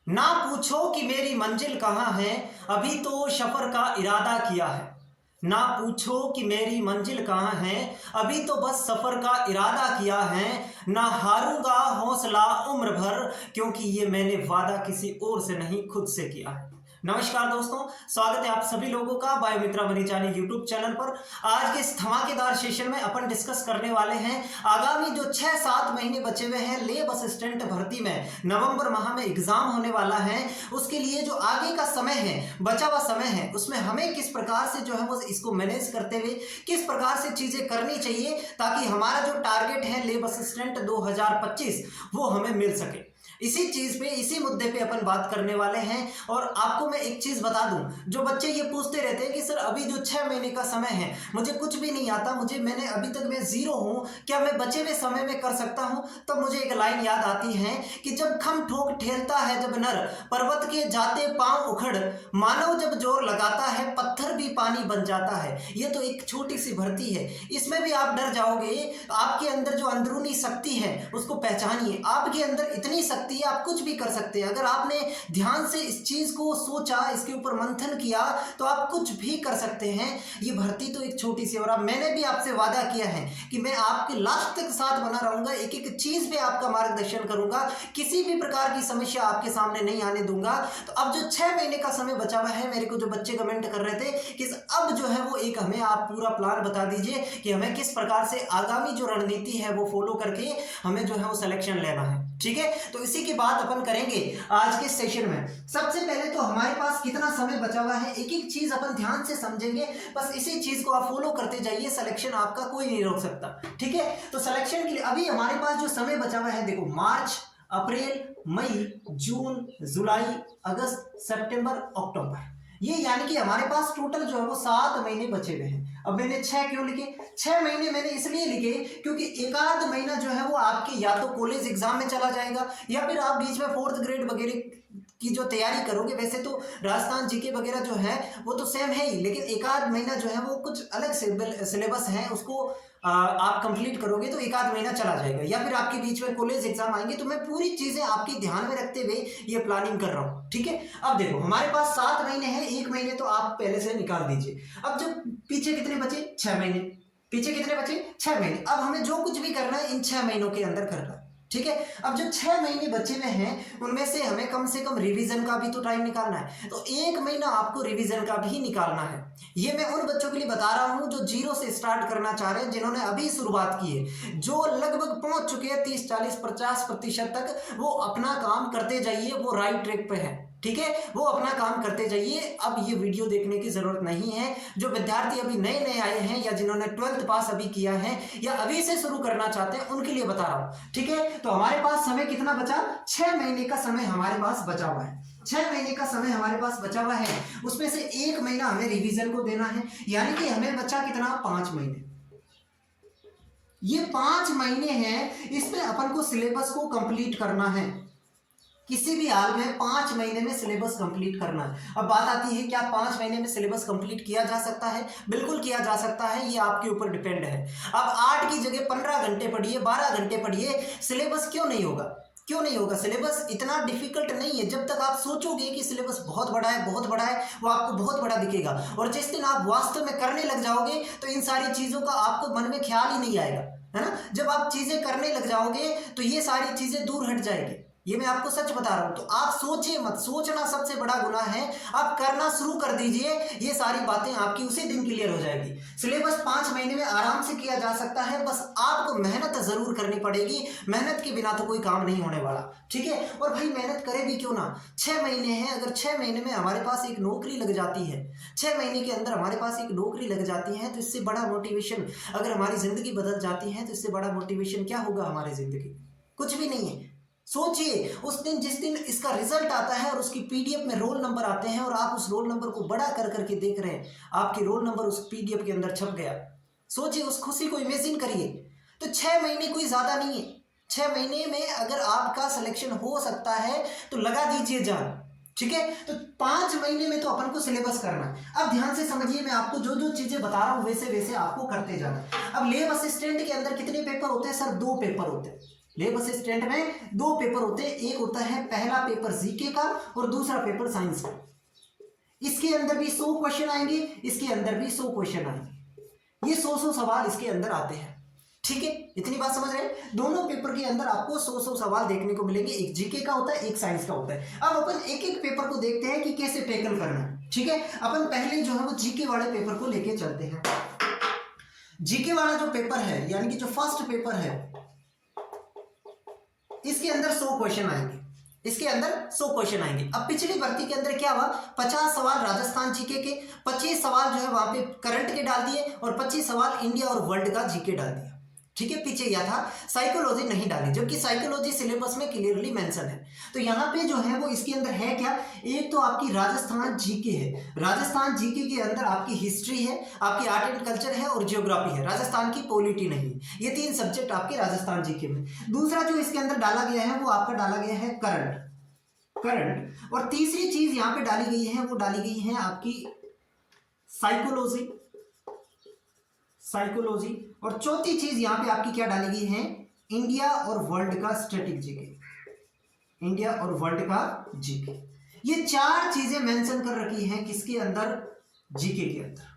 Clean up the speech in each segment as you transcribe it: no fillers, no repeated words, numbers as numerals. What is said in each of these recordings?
ना पूछो कि मेरी मंजिल कहाँ है, अभी तो सफर का इरादा किया है। ना पूछो कि मेरी मंजिल कहाँ है, अभी तो बस सफर का इरादा किया है। ना हारूंगा हौसला उम्र भर, क्योंकि ये मैंने वादा किसी और से नहीं खुद से किया है। नमस्कार दोस्तों, स्वागत है आप सभी लोगों का बायोमित्रा बनीचानी यूट्यूब चैनल पर। आज के इस धमाकेदार सेशन में अपन डिस्कस करने वाले हैं आगामी जो 6-7 महीने बचे हुए हैं लेब असिस्टेंट भर्ती में, नवंबर माह में एग्जाम होने वाला है। उसके लिए जो आगे का समय है, बचा हुआ समय है, उसमें हमें किस प्रकार से जो है वो इसको मैनेज करते हुए किस प्रकार से चीजें करनी चाहिए ताकि हमारा जो टारगेट है लेब असिस्टेंट 2025 वो हमें मिल सके। इसी चीज पे, इसी मुद्दे पे अपन बात करने वाले हैं। और आपको मैं एक चीज बता दूं, जो बच्चे ये पूछते रहते हैं कि सर अभी जो 6 महीने का समय है, मुझे कुछ भी नहीं आता, मैंने अभी तक मैं जीरो हूं, क्या मैं बचे हुए समय में कर सकता हूं? तो मुझे एक लाइन याद आती है कि जब खम ठोक ठेलता है जब नर, पर्वत के जाते पांव उखड़, मानव जब जोर लगाता है पत्थर भी पानी बन जाता है। ये तो एक छोटी सी भर्ती है, इसमें भी आप डर जाओगे। आपके अंदर जो अंदरूनी शक्ति है उसको पहचानिए। आपके अंदर इतनी शक्ति है, आप कुछ भी कर सकते हैं। अगर आपने ध्यान से इस चीज को सोचा, इसके ऊपर मंथन किया, तो आप कुछ भी कर सकते हैं। ये भर्ती तो एक छोटी सी, और अब मैंने भी आपसे वादा किया है कि मैं आपके लास्ट तक साथ बना रहूंगा, एक एक चीज पे आपका मार्गदर्शन करूंगा, किसी भी प्रकार की समस्या आपके सामने नहीं आने दूंगा। तो अब जो 6 महीने का समय बचा हुआ है, मेरे को जो बच्चे कमेंट कर रहे थे कि अब जो है वो एक हमें आप पूरा प्लान बता दीजिए कि हमें किस प्रकार से आगामी जो रणनीति है वो फॉलो करके हमें जो है वो सिलेक्शन लेना है। ठीक है, तो इसी की बात अपन करेंगे आज के सेशन में। सबसे पहले तो हमारे पास कितना समय बचा हुआ है, एक एक चीज अपन ध्यान से समझेंगे। बस इसी चीज को आप फॉलो करते जाइए, सिलेक्शन आपका कोई नहीं रोक सकता। ठीक है, तो सिलेक्शन के लिए अभी हमारे पास जो समय बचा हुआ है, देखो, मार्च, अप्रैल, मई, जून, जुलाई, अगस्त, सितंबर, अक्टूबर, ये यानी कि हमारे पास टोटल जो है वो 7 महीने बचे हुए हैं। अब मैंने 6 क्यों लिखे? 6 महीने मैंने इसलिए लिखे क्योंकि एक आध महीना जो है वो आपके या तो कॉलेज एग्जाम में चला जाएगा, या फिर आप बीच में 4th ग्रेड वगैरह की जो तैयारी करोगे। वैसे तो राजस्थान जीके वगैरह जो है वो तो सेम है ही, लेकिन एक आध महीना जो है वो कुछ अलग सिलेबस है, उसको आप कंप्लीट करोगे तो एक आध महीना चला जाएगा, या फिर आपके बीच में कॉलेज एग्जाम आएंगे। तो मैं पूरी चीजें आपकी ध्यान में रखते हुए ये प्लानिंग कर रहा हूँ। ठीक है, अब देखो हमारे पास 7 महीने हैं, 1 महीने तो आप पहले से निकाल दीजिए। अब जो पीछे कितने बचे? 6 महीने। पीछे कितने बचे? 6 महीने। अब हमें जो कुछ भी करना है इन 6 महीनों के अंदर करना है। ठीक है, अब जो 6 महीने बचे हुए हैं उनमें से हमें कम से कम रिवीजन का भी तो टाइम निकालना है, तो 1 महीना आपको रिवीजन का भी निकालना है। ये मैं उन बच्चों के लिए बता रहा हूं जो जीरो से स्टार्ट करना चाह रहे हैं, जिन्होंने अभी शुरुआत की है, जो लगभग पहुंच चुके हैं 30, 40, 50% तक। वो अपना काम करते जाइए, वो राइट ट्रैक पे है। ठीक है, वो अपना काम करते जाइए। अब ये वीडियो देखने की जरूरत नहीं है। जो विद्यार्थी अभी नए नए आए हैं, या जिन्होंने 12th पास अभी किया है, या अभी से शुरू करना चाहते हैं, उनके लिए बता रहा हूं। ठीक है, तो हमारे पास समय कितना बचा? 6 महीने का समय हमारे पास बचा हुआ है। 6 महीने का समय हमारे पास बचा हुआ है, उसमें से 1 महीना हमें रिवीजन को देना है, यानी कि हमें बचा कितना? 5 महीने। ये 5 महीने हैं, इसमें अपन को सिलेबस को कंप्लीट करना है। किसी भी हाल में 5 महीने में सिलेबस कंप्लीट करना है। अब बात आती है, क्या 5 महीने में सिलेबस कंप्लीट किया जा सकता है? बिल्कुल किया जा सकता है, ये आपके ऊपर डिपेंड है। अब 8 की जगह 15 घंटे पढ़िए, 12 घंटे पढ़िए, सिलेबस क्यों नहीं होगा? क्यों नहीं होगा? सिलेबस इतना डिफिकल्ट नहीं है। जब तक आप सोचोगे कि सिलेबस बहुत बड़ा है, बहुत बड़ा है, वो आपको बहुत बड़ा दिखेगा, और जिस दिन आप वास्तव में करने लग जाओगे तो इन सारी चीजों का आपको मन में ख्याल ही नहीं आएगा, है ना। जब आप चीजें करने लग जाओगे तो ये सारी चीजें दूर हट जाएगी। ये मैं आपको सच बता रहा हूं। तो आप सोचिए मत, सोचना सबसे बड़ा गुनाह है। आप करना शुरू कर दीजिए, ये सारी बातें आपकी उसी दिन क्लियर हो जाएगी। सिलेबस 5 महीने में आराम से किया जा सकता है, बस आपको मेहनत जरूर करनी पड़ेगी। मेहनत के बिना तो कोई काम नहीं होने वाला। ठीक है, और भाई मेहनत करे भी क्यों ना। 6 महीने हैं, अगर 6 महीने में हमारे पास एक नौकरी लग जाती है, 6 महीने के अंदर हमारे पास एक नौकरी लग जाती है, तो इससे बड़ा मोटिवेशन, अगर हमारी जिंदगी बदल जाती है तो इससे बड़ा मोटिवेशन क्या होगा हमारी जिंदगी? कुछ भी नहीं है। सोचिए, उस दिन जिस दिन इसका रिजल्ट आता है और उसकी पीडीएफ में रोल नंबर आते हैं, और आप उस रोल नंबर को बड़ा कर करके देख रहे हैं, आपके रोल नंबर उस पीडीएफ के अंदर छप गया। सोचिए, उस खुशी को इमेजिन करिए। तो 6 महीने कोई ज्यादा नहीं है। 6 महीने में अगर आपका सिलेक्शन हो सकता है तो लगा दीजिए जान। ठीक है, तो 5 महीने में तो अपन को सिलेबस करना है। अब ध्यान से समझिए, मैं आपको जो जो चीजें बता रहा हूं वैसे वैसे आपको करते जाना। अब लेब असिस्टेंट के अंदर कितने पेपर होते हैं? सर 2 पेपर होते हैं। ले बस स्टैंड में दो पेपर होते हैं, एक होता है पहला पेपर जीके का और दूसरा पेपर साइंस का। इसके अंदर भी 100 क्वेश्चन आएंगे, इसके अंदर भी 100 क्वेश्चन आएंगे। ये 100 सवाल इसके अंदर आते हैं। ठीक है, इतनी बात समझ रहे हैं। दोनों पेपर के अंदर आपको 100 सवाल देखने को मिलेंगे, एक जीके का होता है, एक साइंस का होता है। अब अपन एक एक पेपर को देखते हैं कि कैसे टैकल करना है। ठीक है, अपन पहले जो है वो जीके वाले पेपर को लेके चलते हैं। जीके वाला जो पेपर है यानी कि जो फर्स्ट पेपर है, इसके अंदर 100 क्वेश्चन आएंगे, इसके अंदर 100 क्वेश्चन आएंगे। अब पिछली भर्ती के अंदर क्या हुआ, 50 सवाल राजस्थान जीके के, 25 सवाल जो है वहां पे करंट के डाल दिए और 25 सवाल इंडिया और वर्ल्ड का जीके डाल दिया। ठीक है, पीछे यह था साइकोलॉजी नहीं डाली, जबकि साइकोलॉजी सिलेबस में क्लियरली मेंशन है। तो यहाँ पे जो है वो इसके अंदर है क्या, एक तो आपकी राजस्थान जीके है, राजस्थान जीके के अंदर आपकी हिस्ट्री है, आपकी आर्ट एंड कल्चर है और ज्योग्राफी है, राजस्थान की पॉलिटी नहीं। ये 3 सब्जेक्ट आपके राजस्थान जीके में। दूसरा जो इसके अंदर डाला गया है वो आपका डाला गया है करंट। और तीसरी चीज यहाँ पे डाली गई है वो डाली गई है आपकी साइकोलॉजी। और चौथी चीज यहाँ पे आपकी क्या डाली गई है, इंडिया और वर्ल्ड का स्टैटिक जीके, इंडिया और वर्ल्ड का जीके। ये 4 चीजें मेंशन कर रखी हैं किसके अंदर, जीके के अंदर।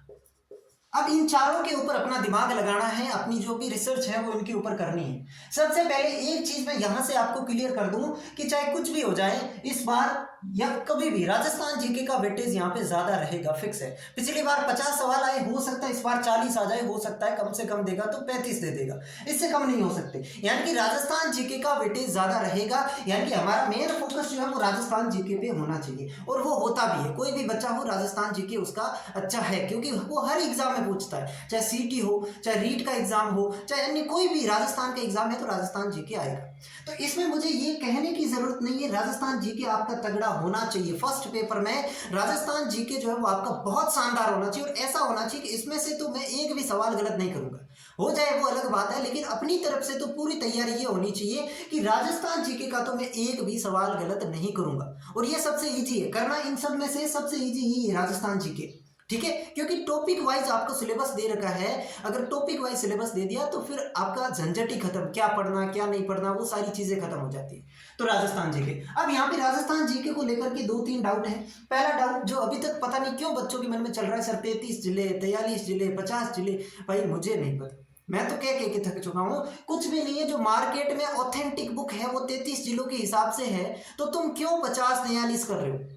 अब इन चारों के ऊपर अपना दिमाग लगाना है, अपनी जो भी रिसर्च है वो इनके ऊपर करनी है। सबसे पहले एक चीज मैं यहां से आपको क्लियर कर दूं कि चाहे कुछ भी हो जाए इस बार या कभी भी राजस्थान जीके का वेटेज यहाँ पे ज्यादा रहेगा, फिक्स है। पिछली बार 50 सवाल आए, हो सकता है इस बार 40 आ जाए, हो सकता है कम से कम देगा तो 35 दे देगा, इससे कम नहीं हो सकते। यानी कि राजस्थान जीके का वेटेज ज्यादा रहेगा, यानी कि हमारा मेन फोकस जो है वो राजस्थान जीके पे होना चाहिए और वो होता भी है। कोई भी बच्चा हो राजस्थान जीके उसका अच्छा है, क्योंकि वो हर एग्जाम में पूछता है, चाहे सीटी हो, चाहे रीट का एग्जाम हो, चाहे अन्य कोई भी राजस्थान का एग्जाम है तो राजस्थान जीके आएगा। तो इसमें मुझे ये कहने की जरूरत नहीं है, राजस्थान जीके आपका तगड़ा होना चाहिए। फर्स्ट पेपर में राजस्थान जीके जो है वो आपका बहुत शानदार होना चाहिए और ऐसा होना चाहिए कि इसमें से तो मैं एक भी सवाल गलत नहीं करूंगा। हो जाए वो अलग बात है, लेकिन अपनी तरफ से तो पूरी तैयारी ये होनी चाहिए कि राजस्थान जीके का तो मैं एक भी सवाल गलत नहीं करूंगा। और ये सबसे ईजी है करना, इन सब में से सबसे ईजी ही है राजस्थान जीके। ठीक है, क्योंकि टॉपिक वाइज आपको सिलेबस दे रखा है। अगर टॉपिक वाइज सिलेबस दे दिया तो फिर आपका झंझट ही खत्म, क्या पढ़ना क्या नहीं पढ़ना वो सारी चीजें खत्म हो जाती है। तो राजस्थान जीके, अब यहाँ पे राजस्थान जीके को लेकर के 2-3 डाउट है। पहला डाउट जो अभी तक पता नहीं क्यों बच्चों के मन में चल रहा है, सर 33 जिले, 43 जिले, 50 जिले, भाई मुझे नहीं पता, मैं तो कह के थक चुका हूँ। कुछ भी नहीं है, जो मार्केट में ऑथेंटिक बुक है वो 33 जिलों के हिसाब से है, तो तुम क्यों 50-43 कर रहे हो।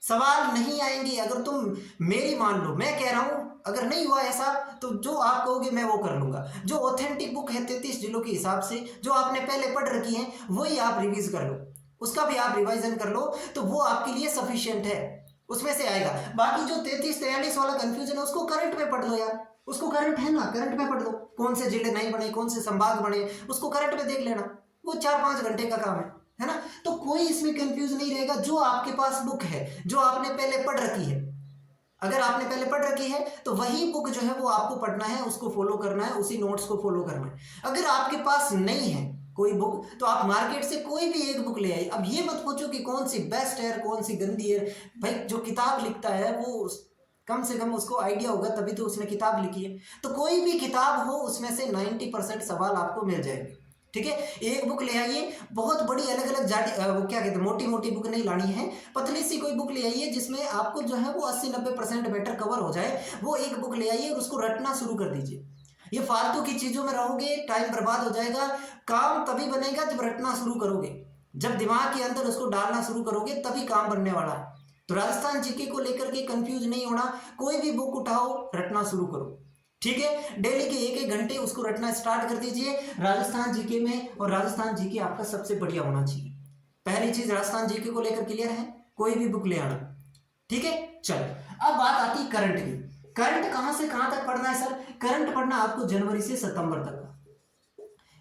सवाल नहीं आएंगे अगर तुम मेरी मान लो, मैं कह रहा हूं अगर नहीं हुआ ऐसा तो जो आप कहोगे मैं वो कर लूंगा। जो ऑथेंटिक बुक है 33 जिलों के हिसाब से जो आपने पहले पढ़ रखी है वही आप रिवीज कर लो, उसका भी आप रिवाइजन कर लो, तो वो आपके लिए सफिशिएंट है, उसमें से आएगा। बाकी जो 33-43 वाला कंफ्यूजन है उसको करंट में पढ़ लो यार, उसको करंट है ना, करंट में पढ़ लो। कौन से जिले नहीं बने, कौन से संभाग बने, उसको करंट में देख लेना, वो 4-5 घंटे का काम है ना। तो कोई इसमें कंफ्यूज नहीं रहेगा। जो आपके पास बुक है, जो आपने पहले पढ़ रखी है, अगर आपने पहले पढ़ रखी है तो वही बुक जो है वो आपको पढ़ना है, उसको फॉलो करना है, उसी नोट्स को फॉलो करना है। अगर आपके पास नहीं है कोई बुक तो आप मार्केट से कोई भी एक बुक ले आइए। अब ये मत पूछो कि कौन सी बेस्ट है कौन सी गंदी है, भाई जो किताब लिखता है वो कम से कम उसको आइडिया होगा तभी तो उसने किताब लिखी है। तो कोई भी किताब हो उसमें से 90% सवाल आपको मिल जाएंगे। ठीक है, एक बुक ले आइए, बहुत बड़ी अलग अलग वो क्या कहते हैं मोटी मोटी बुक नहीं लानी है, पतली सी कोई बुक ले आइए जिसमें आपको जो है वो 80-90% मैटर कवर हो जाए, वो एक बुक ले आइए और उसको रटना शुरू कर दीजिए। ये फालतू की चीजों में रहोगे टाइम बर्बाद हो जाएगा। काम तभी बनेगा जब रटना शुरू करोगे, जब दिमाग के अंदर उसको डालना शुरू करोगे तभी काम बनने वाला है। तो राजस्थान जीके को लेकर के कंफ्यूज नहीं होना, कोई भी बुक उठाओ रटना शुरू करो। ठीक है, डेली के 1-1 घंटे उसको रटना स्टार्ट कर दीजिए राजस्थान जीके में, और राजस्थान जीके आपका सबसे बढ़िया होना चाहिए। पहली चीज राजस्थान जीके को लेकर क्लियर है, कोई भी बुक ले आना। ठीक है, चलो अब बात आती है करंट की। करंट कहां से कहां तक पढ़ना है सर, करंट पढ़ना आपको जनवरी से सितंबर तक,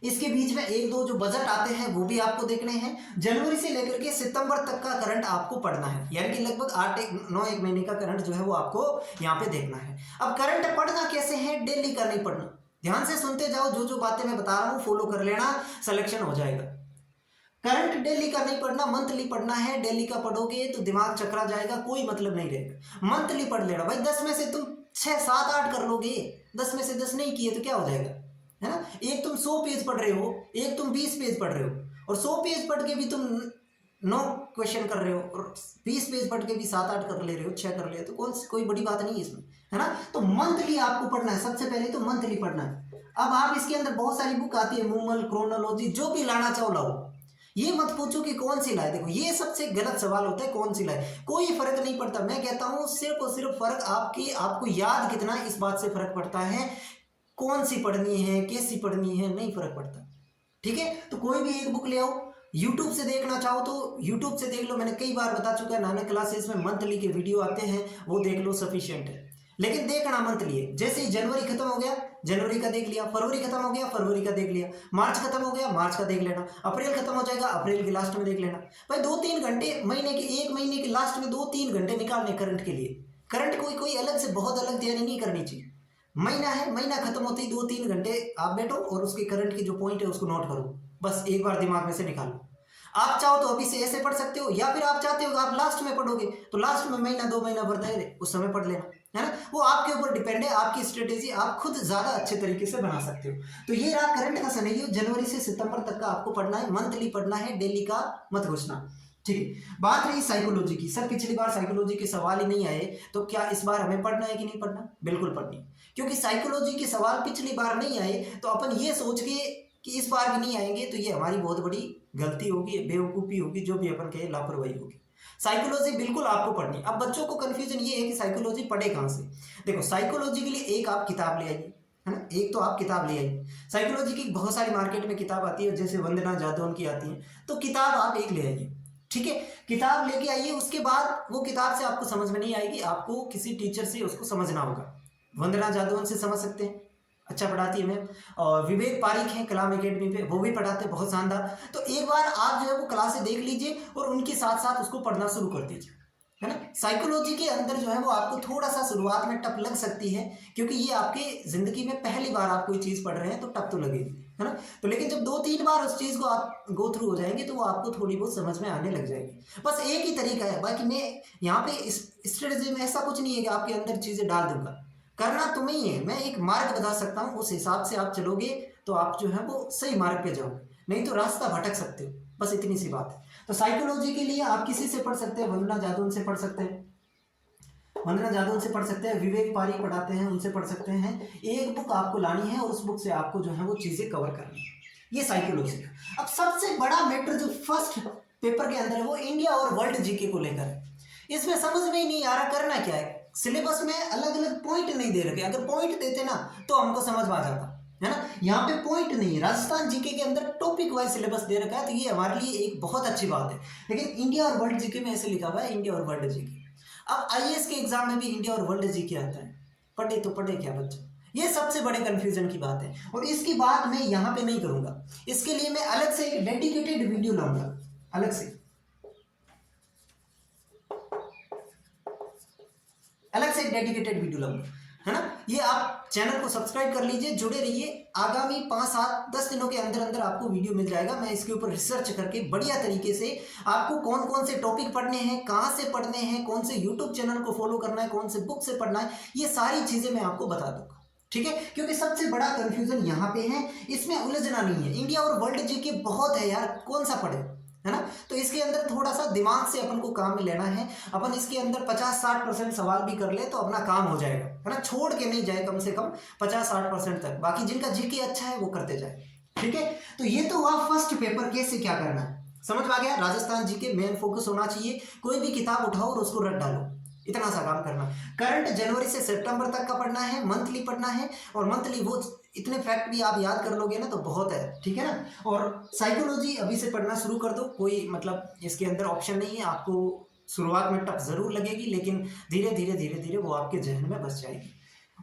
इसके बीच में 1-2 जो बजट आते हैं वो भी आपको देखने हैं। जनवरी से लेकर के सितंबर तक का करंट आपको पढ़ना है, यानी कि लगभग 8-9 महीने का करंट जो है वो आपको यहाँ पे देखना है। अब करंट पढ़ना कैसे है, डेली का नहीं पढ़ना, ध्यान से सुनते जाओ, जो जो बातें मैं बता रहा हूँ फॉलो कर लेना, सिलेक्शन हो जाएगा। करंट डेली का नहीं पढ़ना, मंथली पढ़ना है। डेली का पढ़ोगे तो दिमाग चकरा जाएगा, कोई मतलब नहीं रहेगा। मंथली पढ़ लेना भाई, 10 में से तुम 6, 7, 8 कर लोगे, 10 में से 10 नहीं किए तो क्या हो जाएगा, है ना। एक तुम 100 पेज पढ़ रहे हो, एक तुम 20 पेज पढ़ रहे हो, और 100 पेज पढ़ के भी तुम 9 क्वेश्चन कर रहे हो, और 20 पेज पढ़ के भी 7-8 कर ले रहे हो, 6 कर ले रहे हो, तो कोई बड़ी बात नहीं है इसमें, है ना। तो मंथली आपको पढ़ना है, सबसे पहले तो मंथली पढ़ना है। अब आप इसके अंदर बहुत सारी बुक आती है, मूमल, क्रोनोलॉजी, जो भी लाना चाहो लाओ। ये मत पूछो कि कौन सी लाए, देखो ये सबसे गलत सवाल होता है, कौन सी लाए। कोई फर्क नहीं पड़ता, मैं कहता हूँ सिर्फ और सिर्फ फर्क आपको याद कितना है, इस बात से फर्क पड़ता है। कौन सी पढ़नी है, कैसी पढ़नी है, नहीं फर्क पड़ता, ठीक है। तो कोई भी एक बुक ले आओ। यूट्यूब से देखना चाहो तो यूट्यूब से देख लो, मैंने कई बार बता चुका है, नानक क्लासेस में मंथली के वीडियो आते हैं, वो देख लो, सफिशिएंट है। लेकिन देखना मंथली है। जैसे ही जनवरी खत्म हो गया, जनवरी का देख लिया, फरवरी खत्म हो गया, फरवरी का देख लिया, मार्च खत्म हो गया, मार्च का देख लेना, अप्रैल खत्म हो जाएगा, अप्रैल के लास्ट में देख लेना। भाई 2-3 घंटे महीने के, एक महीने के लास्ट में 2-3 घंटे निकालने करंट के लिए। करंट कोई अलग से बहुत अलग तैयारी नहीं करनी चाहिए। महीना है, महीना खत्म होते ही 2-3 घंटे आप बैठो और उसके करंट के जो पॉइंट है उसको नोट करो, बस एक बार दिमाग में से निकालो। आप चाहो तो अभी से ऐसे पढ़ सकते हो, या फिर आप चाहते हो आप लास्ट में पढ़ोगे तो लास्ट में महीना 2 महीना भर है, उस समय पढ़ लेना, है ना। वो आपके ऊपर डिपेंड है, आपकी स्ट्रेटेजी आप खुद ज्यादा अच्छे तरीके से बना सकते हो। तो ये रहा करंट का सिनेरियो, जनवरी से सितंबर तक का आपको पढ़ना है, मंथली पढ़ना है, डेली का मत घुसना, ठीक है। बात रही साइकोलॉजी की, सर पिछली बार साइकोलॉजी के सवाल ही नहीं आए, तो क्या इस बार हमें पढ़ना है कि नहीं पढ़ना? बिल्कुल पढ़नी, क्योंकि साइकोलॉजी के सवाल पिछली बार नहीं आए, तो अपन ये सोच के कि इस बार भी नहीं आएंगे तो ये हमारी बहुत बड़ी गलती होगी, बेवकूफ़ी होगी, जो भी अपन कहे लापरवाही होगी। साइकोलॉजी बिल्कुल आपको पढ़नी। अब बच्चों को कन्फ्यूजन ये है कि साइकोलॉजी पढ़े कहाँ से। देखो साइकोलॉजी के लिए एक आप किताब ले आइए, है ना, एक तो आप किताब ले आइए। साइकोलॉजी की बहुत सारी मार्केट में किताब आती है, जैसे वंदना जादौन की आती है, तो किताब आप एक ले आइए, ठीक है। किताब लेके आइए, उसके बाद वो किताब से आपको समझ में नहीं आएगी, आपको किसी टीचर से उसको समझना होगा। वंदना जादौन से समझ सकते हैं, अच्छा पढ़ाती है मैम। और विवेक पारिक हैं कलाम एकेडमी पे, वो भी पढ़ाते हैं बहुत शानदार। तो एक बार आप जो है वो क्लासें देख लीजिए और उनके साथ साथ उसको पढ़ना शुरू कर दीजिए, है ना। साइकोलॉजी के अंदर जो है वो आपको थोड़ा सा शुरुआत में टफ लग सकती है, क्योंकि ये आपके ज़िंदगी में पहली बार आप कोई चीज़ पढ़ रहे हैं, तो टफ तो लगेगी, है ना। तो लेकिन जब 2-3 बार उस चीज़ को आप गो थ्रू हो जाएंगे तो वो आपको थोड़ी बहुत समझ में आने लग जाएगी। बस एक ही तरीका है, बाकी मैं यहाँ पे इस स्ट्रेटजी में ऐसा कुछ नहीं है कि आपके अंदर चीज़ें डाल दूंगा, करना तुम्हें ही है। मैं एक मार्ग बता सकता हूँ, उस हिसाब से आप चलोगे तो आप जो है वो सही मार्ग पे जाओगे, नहीं तो रास्ता भटक सकते हो, बस इतनी सी बात है। तो साइकोलॉजी के लिए आप किसी से पढ़ सकते हैं, वंदना जादौन से पढ़ सकते हैं, वंदना जादौन से पढ़ सकते हैं, विवेक पारिक पढ़ाते हैं, उनसे पढ़ सकते हैं। एक बुक आपको लानी है और उस बुक से आपको जो है वो चीज़ें कवर करनी है, ये साइकोलॉजी का। अब सबसे बड़ा मैटर जो फर्स्ट पेपर के अंदर है वो इंडिया और वर्ल्ड जीके को लेकर है। इसमें समझ में ही नहीं आ रहा करना क्या है। सिलेबस में अलग अलग पॉइंट नहीं दे रखे, अगर पॉइंट देते ना तो हमको समझ में आ जाता, है ना। यहाँ पे पॉइंट नहीं है। राजस्थान जीके के अंदर टॉपिक वाइज सिलेबस दे रखा है, तो ये हमारे लिए एक बहुत अच्छी बात है। लेकिन इंडिया और वर्ल्ड जीके में ऐसे लिखा हुआ है, इंडिया और वर्ल्ड जीके। अब आईएएस के एग्जाम में भी इंडिया और वर्ल्ड जीके आता है, पढ़े तो पढ़े क्या बच्चा, ये सबसे बड़े कंफ्यूजन की बात है। और इसकी बात मैं यहाँ पे नहीं करूँगा, इसके लिए मैं अलग से एक डेडिकेटेड वीडियो लाऊंगा, अलग से एक डेडिकेटेड वीडियो लाऊंगा, है ना। ये आप चैनल को सब्सक्राइब कर लीजिए, जुड़े रहिए। आगामी 5-7-10 दिनों के अंदर अंदर आपको वीडियो मिल जाएगा। मैं इसके ऊपर रिसर्च करके बढ़िया तरीके से आपको कौन कौन से टॉपिक पढ़ने हैं, कहाँ से पढ़ने हैं, कौन से यूट्यूब चैनल को फॉलो करना है, कौन से बुक से पढ़ना है, ये सारी चीज़ें मैं आपको बता दूंगा, ठीक है। क्योंकि सबसे बड़ा कंफ्यूजन यहाँ पे है, इसमें उलझना नहीं है। इंडिया और वर्ल्ड जीके बहुत है यार, कौन सा पढ़े, है ना। तो इसके अंदर थोड़ा सा दिमाग से अपन को काम में लेना है। अपन इसके अंदर 50-60% सवाल भी कर ले तो अपना काम हो जाएगा, है ना। छोड़ के नहीं जाए, कम से कम 50-60% तक। बाकी जिनका जीके अच्छा है वो करते जाए, ठीक है। तो ये तो हुआ फर्स्ट पेपर, कैसे क्या करना है, समझ में आ गया। राजस्थान जीके मेन फोकस होना चाहिए। कोई भी किताब उठाओ और उसको रट डालो, इतना सा काम करना। करंट जनवरी से सितंबर तक का पढ़ना है, मंथली पढ़ना है। और मंथली वो इतने फैक्ट भी आप याद कर लोगे ना तो बहुत है, ठीक है ना। और साइकोलॉजी अभी से पढ़ना शुरू कर दो, कोई मतलब इसके अंदर ऑप्शन नहीं है। आपको शुरुआत में टफ जरूर लगेगी, लेकिन धीरे धीरे वो आपके जहन में बस जाएगी।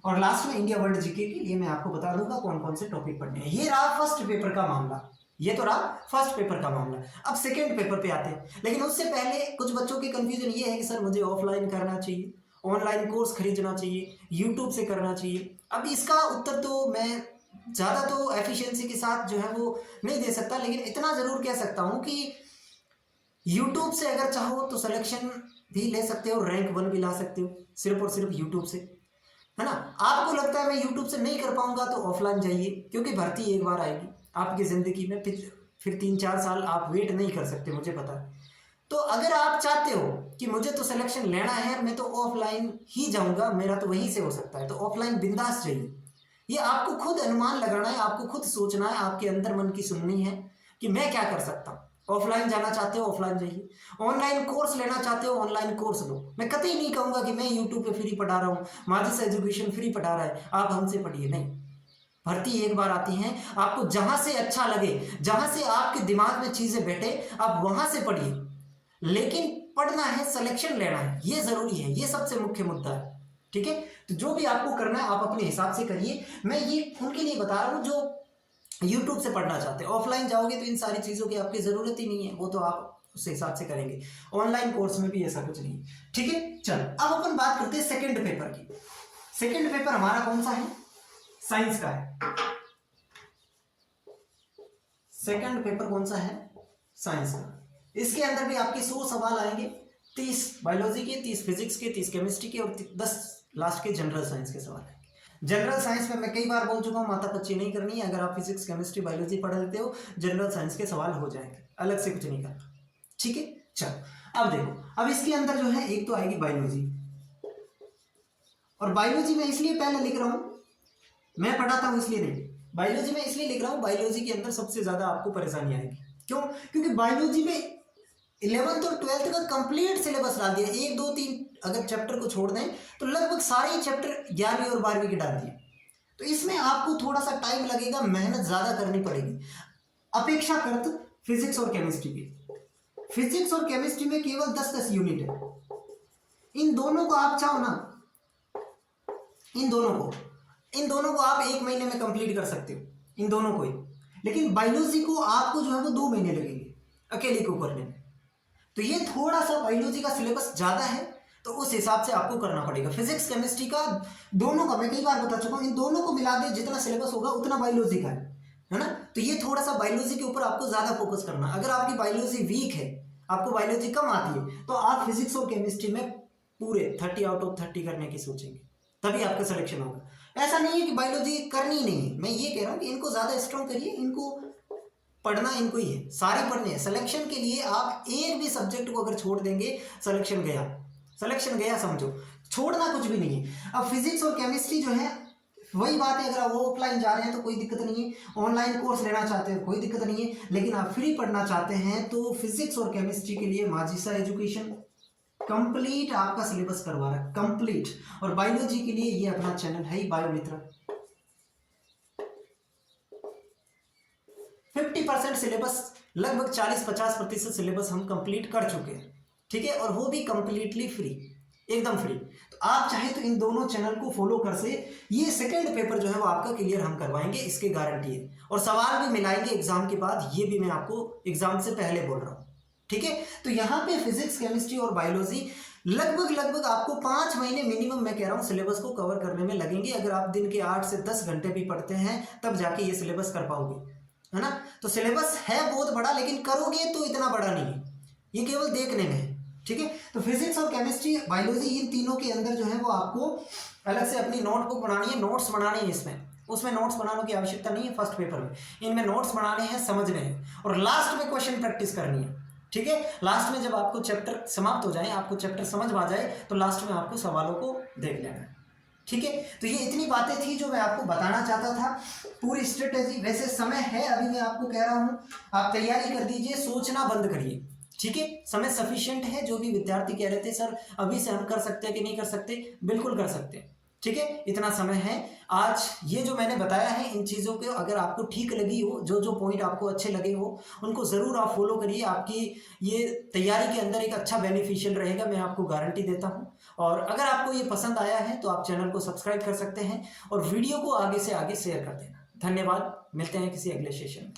और लास्ट में इंडिया वर्ल्ड जीके के लिए मैं आपको बता दूंगा कौन कौन से टॉपिक पढ़ने हैं। ये रहा फर्स्ट पेपर का मामला, ये तो रहा फर्स्ट पेपर का मामला। अब सेकेंड पेपर पे आते हैं, लेकिन उससे पहले कुछ बच्चों की कंफ्यूजन ये है कि सर मुझे ऑफलाइन करना चाहिए, ऑनलाइन कोर्स खरीदना चाहिए, यूट्यूब से करना चाहिए। अब इसका उत्तर तो मैं ज़्यादा तो एफिशिएंसी के साथ जो है वो नहीं दे सकता, लेकिन इतना ज़रूर कह सकता हूँ कि यूट्यूब से अगर चाहो तो सिलेक्शन भी ले सकते हो, रैंक 1 भी ला सकते हो, सिर्फ और सिर्फ यूट्यूब से। है ना। आपको लगता है मैं यूट्यूब से नहीं कर पाऊंगा तो ऑफलाइन जाइए, क्योंकि भर्ती एक बार आएगी आपकी ज़िंदगी में, फिर 3-4 साल आप वेट नहीं कर सकते, मुझे पता है। तो अगर आप चाहते हो कि मुझे तो सिलेक्शन लेना है, मैं तो ऑफलाइन ही जाऊंगा, मेरा तो वहीं से हो सकता है, तो ऑफलाइन बिंदास जाइए। ये आपको खुद अनुमान लगाना है, आपको खुद सोचना है, आपके अंदर मन की सुननी है कि मैं क्या कर सकता हूँ। ऑफलाइन जाना चाहते हो ऑफलाइन जाइए, ऑनलाइन कोर्स लेना चाहते हो ऑनलाइन कोर्स लो। मैं कतई नहीं कहूँगा कि मैं यूट्यूब पे फ्री पढ़ा रहा हूँ, माजिस एजुकेशन फ्री पढ़ा रहा है, आप हमसे पढ़िए, नहीं। भर्ती एक बार आती है, आपको जहां से अच्छा लगे, जहां से आपके दिमाग में चीजें बैठे, आप वहां से पढ़िए, लेकिन पढ़ना है, सिलेक्शन लेना है, ये जरूरी है, ये सबसे मुख्य मुद्दा है। ठीक है, तो जो भी आपको करना है आप अपने हिसाब से करिए। मैं ये उनके लिए बता रहा हूँ जो यूट्यूब से पढ़ना चाहते हैं। ऑफलाइन जाओगे तो इन सारी चीज़ों की आपकी ज़रूरत ही नहीं है, वो तो आप उस हिसाब से करेंगे। ऑनलाइन कोर्स में भी ऐसा कुछ नहीं है। ठीक है, चलो अब अपन बात करते हैं सेकंड पेपर की। सेकंड पेपर हमारा कौन सा है? साइंस का है। सेकंड पेपर कौन सा है? साइंस का। इसके अंदर भी आपके 100 सवाल आएंगे, 30 बायोलॉजी के, 30 फिजिक्स के, 30 केमिस्ट्री के और 10 लास्ट के जनरल साइंस के सवाल आएंगे। जनरल साइंस में मैं कई बार बोल चुका हूँ, माथा पच्ची नहीं करनी है। अगर आप फिजिक्स केमिस्ट्री बायोलॉजी पढ़ लेते हो, जनरल साइंस के सवाल हो जाएंगे, अलग से कुछ नहीं करना। ठीक है, चलो अब देखो, अब इसके अंदर जो है एक तो आएगी बायोलॉजी, और बायोलॉजी में इसलिए पहले लिख रहा हूँ, मैं पढ़ाता हूँ इसलिए नहीं, बायोलॉजी में इसलिए लिख रहा हूँ, बायोलॉजी के अंदर सबसे ज्यादा आपको परेशानी आएगी। क्यों? क्योंकि बायोलॉजी में 11th और 12th का कंप्लीट सिलेबस डाल दिया, 1 2 3 अगर चैप्टर को छोड़ दें तो लगभग सारे ही चैप्टर 11वीं और 12वीं के डाल दिए। तो इसमें आपको थोड़ा सा टाइम लगेगा, मेहनत ज़्यादा करनी पड़ेगी अपेक्षाकृत फिजिक्स और केमिस्ट्री की। फिजिक्स और केमिस्ट्री में केवल 10-10 यूनिट है। इन दोनों को आप चाहो ना, इन दोनों को आप 1 महीने में कंप्लीट कर सकते हो, इन दोनों को ही। लेकिन बायोलॉजी को आपको जो है वो 2 महीने लगेंगे अकेले को करने में। तो ये थोड़ा सा बायोलॉजी का सिलेबस ज़्यादा है, तो उस हिसाब से आपको करना पड़ेगा। फिजिक्स केमिस्ट्री का दोनों का मैं कई बार बता चुका हूँ, इन दोनों को मिला दे जितना सिलेबस होगा उतना बायोलॉजी का है ना। तो ये थोड़ा सा बायोलॉजी के ऊपर आपको ज़्यादा फोकस करना। अगर आपकी बायोलॉजी वीक है, आपको बायोलॉजी कम आती है, तो आप फिजिक्स और केमिस्ट्री में पूरे 30 आउट ऑफ 30 करने की सोचेंगे, तभी आपका सिलेक्शन होगा। ऐसा नहीं है कि बायोलॉजी करनी ही नहीं है, मैं ये कह रहा हूँ कि इनको ज़्यादा स्ट्रॉन्ग करिए, इनको पढ़ना इनको ही है, सारे पढ़ने हैं। सिलेक्शन के लिए आप एक भी सब्जेक्ट को अगर छोड़ देंगे, सिलेक्शन गया समझो, छोड़ना कुछ भी नहीं है। अब फिजिक्स और केमिस्ट्री जो है वही बात है, अगर वो ऑफलाइन जा रहे हैं तो कोई दिक्कत नहीं है, ऑनलाइन कोर्स लेना चाहते हैं कोई दिक्कत नहीं है, लेकिन आप फ्री पढ़ना चाहते हैं तो फिजिक्स और केमिस्ट्री के लिए माजिसा एजुकेशन कंप्लीट आपका सिलेबस करवा रहा है, कंप्लीट। और बायोलॉजी के लिए ये अपना चैनल है ही बायोमित्र, 50% सिलेबस, लगभग 40-50% सिलेबस हम कंप्लीट कर चुके हैं। ठीक है, और वो भी कंप्लीटली फ्री, एकदम फ्री। तो आप चाहे तो इन दोनों चैनल को फॉलो कर से ये सेकंड पेपर जो है वो आपका क्लियर हम करवाएंगे, इसकी गारंटी है। और सवाल भी मिलाएंगे एग्जाम के बाद, ये भी मैं आपको एग्जाम से पहले बोल रहा हूँ। ठीक है, तो यहाँ पे फिजिक्स केमिस्ट्री और बायोलॉजी लगभग आपको 5 महीने मिनिमम, मैं कह रहा हूँ, सिलेबस को कवर करने में लगेंगे। अगर आप दिन के 8 से 10 घंटे भी पढ़ते हैं तब जाके ये सिलेबस कर पाओगे, है ना। तो सिलेबस है बहुत बड़ा, लेकिन करोगे तो इतना बड़ा नहीं है, ये केवल देखने में है। ठीक है, तो फिजिक्स और केमिस्ट्री बायोलॉजी इन तीनों के अंदर जो है वो आपको अलग से अपनी नोटबुक बनानी है, नोट्स बनाने हैं इसमें, उसमें नोट्स बनाने की आवश्यकता नहीं है फर्स्ट पेपर में, इनमें नोट्स बनाने हैं, समझने हैं, और लास्ट में क्वेश्चन प्रैक्टिस करनी है। ठीक है, लास्ट में जब आपको चैप्टर समाप्त हो जाए, आपको चैप्टर समझ आ जाए, तो लास्ट में आपको सवालों को देख लेना है। ठीक है, तो ये इतनी बातें थी जो मैं आपको बताना चाहता था, पूरी स्ट्रेटेजी। वैसे समय है अभी, मैं आपको कह रहा हूँ आप तैयारी कर दीजिए, सोचना बंद करिए। ठीक है, समय सफिशिएंट है। जो भी विद्यार्थी कह रहे थे सर अभी से हम कर सकते हैं कि नहीं कर सकते, बिल्कुल कर सकते हैं। ठीक है, इतना समय है। आज ये जो मैंने बताया है, इन चीज़ों को अगर आपको ठीक लगी हो, जो जो पॉइंट आपको अच्छे लगे हो, उनको ज़रूर आप फॉलो करिए। आपकी ये तैयारी के अंदर एक अच्छा बेनिफिशियल रहेगा, मैं आपको गारंटी देता हूँ। और अगर आपको ये पसंद आया है तो आप चैनल को सब्सक्राइब कर सकते हैं और वीडियो को आगे से आगे शेयर कर देना। धन्यवाद, मिलते हैं किसी अगले सेशन में।